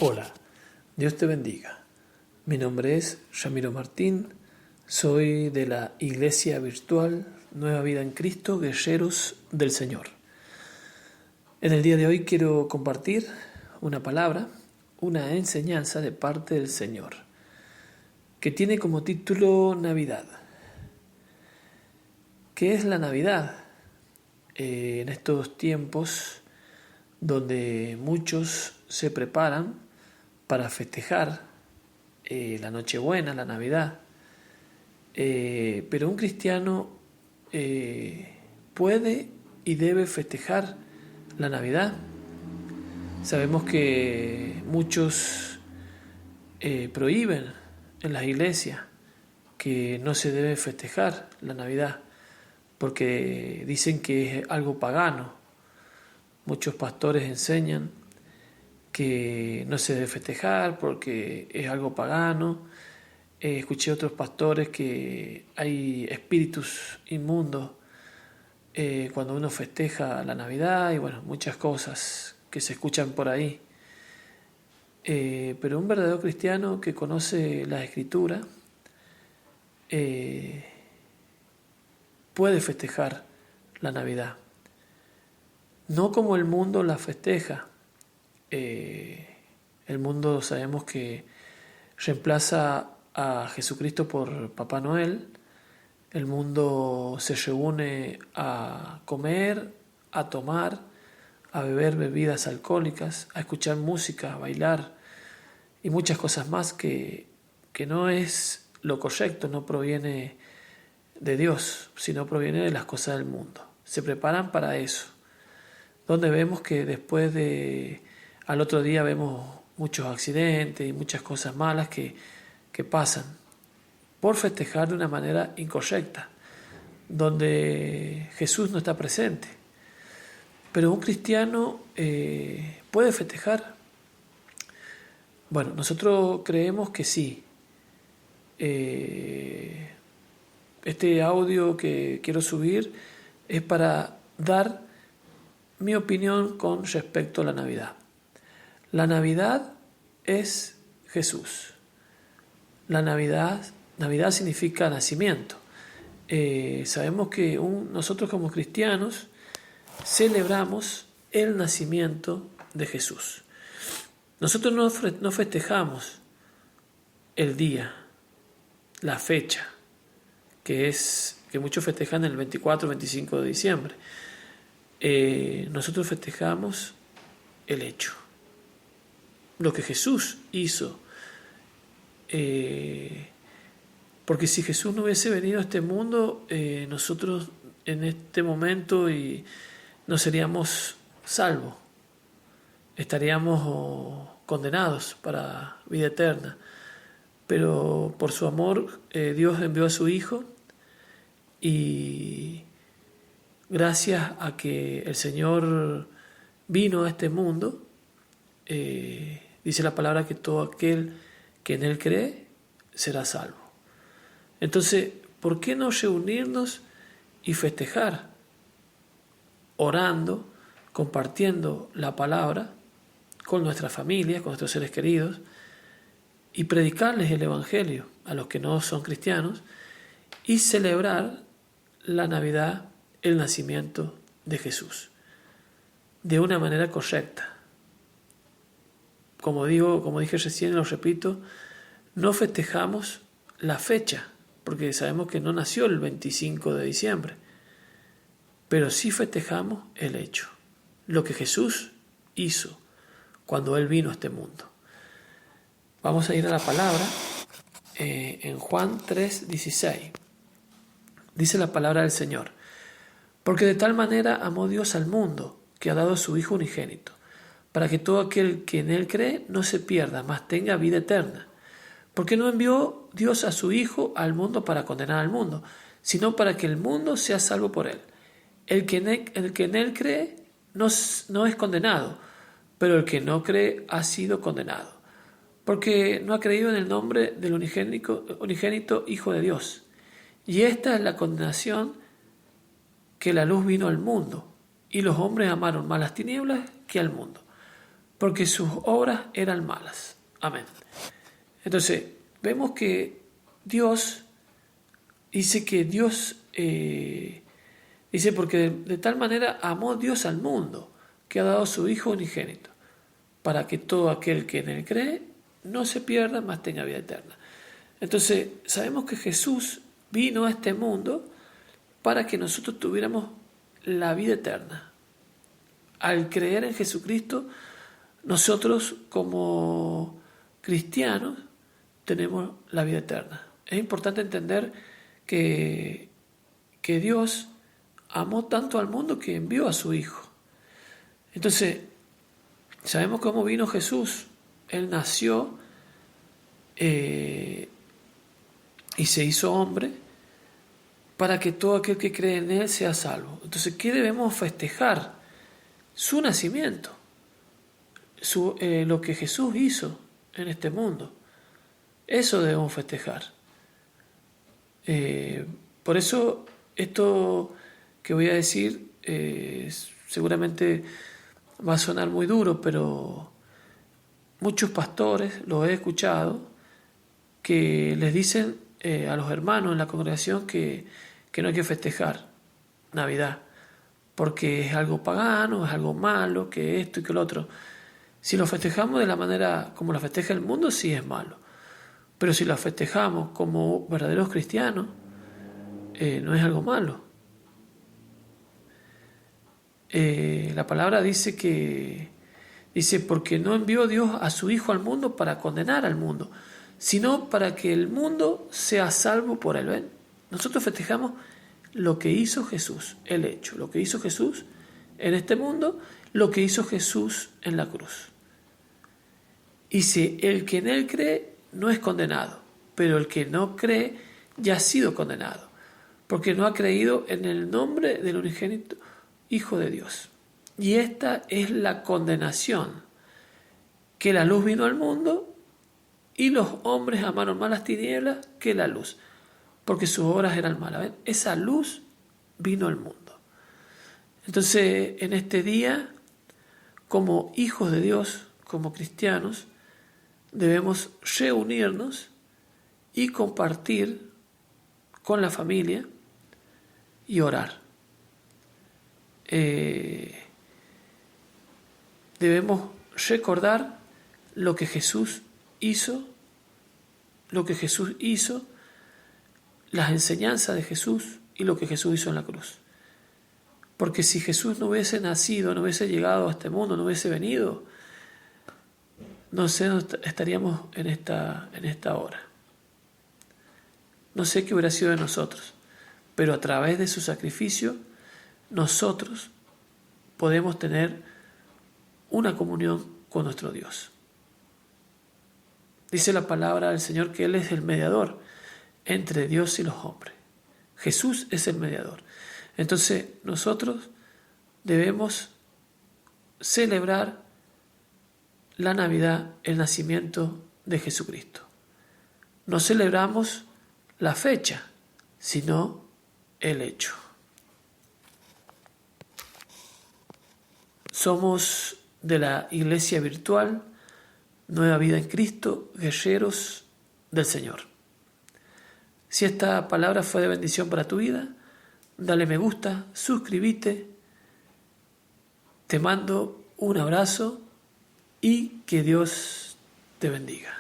Hola, Dios te bendiga. Mi nombre es Ramiro Martín, soy de la Iglesia Virtual Nueva Vida en Cristo, Guerreros del Señor. En el día de hoy quiero compartir una palabra, una enseñanza de parte del Señor, que tiene como título Navidad. ¿Qué es la Navidad? En estos tiempos donde muchos se preparan para festejar la Nochebuena, la Navidad. Pero un cristiano puede y debe festejar la Navidad. Sabemos que muchos prohíben en las iglesias que no se debe festejar la Navidad porque dicen que es algo pagano. Muchos pastores enseñan que no se debe festejar porque es algo pagano. Escuché otros pastores que hay espíritus inmundos cuando uno festeja la Navidad y bueno, muchas cosas que se escuchan por ahí. Pero un verdadero cristiano que conoce la Escritura puede festejar la Navidad. No como el mundo la festeja. El mundo sabemos que reemplaza a Jesucristo por Papá Noel. El mundo se reúne a comer, a tomar, a beber bebidas alcohólicas, a escuchar música, a bailar y muchas cosas más que no es lo correcto, no proviene de Dios, sino proviene de las cosas del mundo. Se preparan para eso, donde vemos que después al otro día vemos muchos accidentes y muchas cosas malas que pasan por festejar de una manera incorrecta, donde Jesús no está presente. Pero un cristiano puede festejar. Bueno, nosotros creemos que sí. Este audio que quiero subir es para dar mi opinión con respecto a la Navidad. La Navidad es Jesús. La Navidad significa nacimiento. Sabemos que nosotros como cristianos celebramos el nacimiento de Jesús. Nosotros no festejamos el día, la fecha, que muchos festejan el 24 o 25 de diciembre. Nosotros festejamos el hecho, lo que Jesús hizo. Porque si Jesús no hubiese venido a este mundo, nosotros en este momento no seríamos salvos, estaríamos condenados para vida eterna. Pero por su amor Dios envió a su Hijo y gracias a que el Señor vino a este mundo, dice la palabra que todo aquel que en Él cree será salvo. Entonces, ¿por qué no reunirnos y festejar? Orando, compartiendo la palabra con nuestra familia, con nuestros seres queridos, y predicarles el Evangelio a los que no son cristianos y celebrar la Navidad, el nacimiento de Jesús, de una manera correcta. Como dije recién y lo repito, no festejamos la fecha, porque sabemos que no nació el 25 de diciembre, pero sí festejamos el hecho, lo que Jesús hizo cuando Él vino a este mundo. Vamos a ir a la palabra en Juan 3:16. Dice la palabra del Señor: porque de tal manera amó Dios al mundo, que ha dado a su Hijo unigénito, para que todo aquel que en Él cree no se pierda, mas tenga vida eterna. Porque no envió Dios a su Hijo al mundo para condenar al mundo, sino para que el mundo sea salvo por Él. El que en Él cree no es condenado, pero el que no cree ha sido condenado, porque no ha creído en el nombre del unigénito Hijo de Dios. Y esta es la condenación, que la luz vino al mundo, y los hombres amaron más las tinieblas que al mundo, porque sus obras eran malas. Amén. Entonces, vemos que Dios dice dice porque de tal manera amó Dios al mundo, que ha dado a su Hijo unigénito, para que todo aquel que en él cree no se pierda, mas tenga vida eterna. Entonces, sabemos que Jesús vino a este mundo para que nosotros tuviéramos la vida eterna. Al creer en Jesucristo, nosotros como cristianos tenemos la vida eterna. Es importante entender que Dios amó tanto al mundo que envió a su Hijo. Entonces, sabemos cómo vino Jesús. Él nació y se hizo hombre para que todo aquel que cree en Él sea salvo. Entonces, ¿qué debemos festejar? Su nacimiento, lo que Jesús hizo en este mundo. Eso debemos festejar. Por eso, esto que voy a decir seguramente va a sonar muy duro, pero muchos pastores, los he escuchado, que les dicen a los hermanos en la congregación que no hay que festejar Navidad, porque es algo pagano, es algo malo, que esto y que lo otro. Si lo festejamos de la manera como la festeja el mundo, sí es malo. Pero si lo festejamos como verdaderos cristianos, no es algo malo. La palabra dice porque no envió Dios a su Hijo al mundo para condenar al mundo, sino para que el mundo sea salvo por él. ¿Ven? Nosotros festejamos lo que hizo Jesús, el hecho, lo que hizo Jesús en este mundo, lo que hizo Jesús en la cruz. Y si el que en él cree no es condenado, pero el que no cree ya ha sido condenado, porque no ha creído en el nombre del unigénito Hijo de Dios. Y esta es la condenación, que la luz vino al mundo y los hombres amaron más las tinieblas que la luz, porque sus obras eran malas. ¿Ven? Esa luz vino al mundo. Entonces, en este día, como hijos de Dios, como cristianos, debemos reunirnos y compartir con la familia y orar. Debemos recordar lo que Jesús hizo, las enseñanzas de Jesús y lo que Jesús hizo en la cruz. Porque si Jesús no hubiese nacido, no hubiese llegado a este mundo, no hubiese venido, no sé dónde estaríamos en esta hora. No sé qué hubiera sido de nosotros, pero a través de su sacrificio, nosotros podemos tener una comunión con nuestro Dios. Dice la palabra del Señor que Él es el mediador entre Dios y los hombres. Jesús es el mediador. Entonces nosotros debemos celebrar la Navidad, el nacimiento de Jesucristo. No celebramos la fecha, sino el hecho. Somos de la Iglesia Virtual, Nueva Vida en Cristo, guerreros del Señor. Si esta palabra fue de bendición para tu vida, dale me gusta, suscríbete, te mando un abrazo y que Dios te bendiga.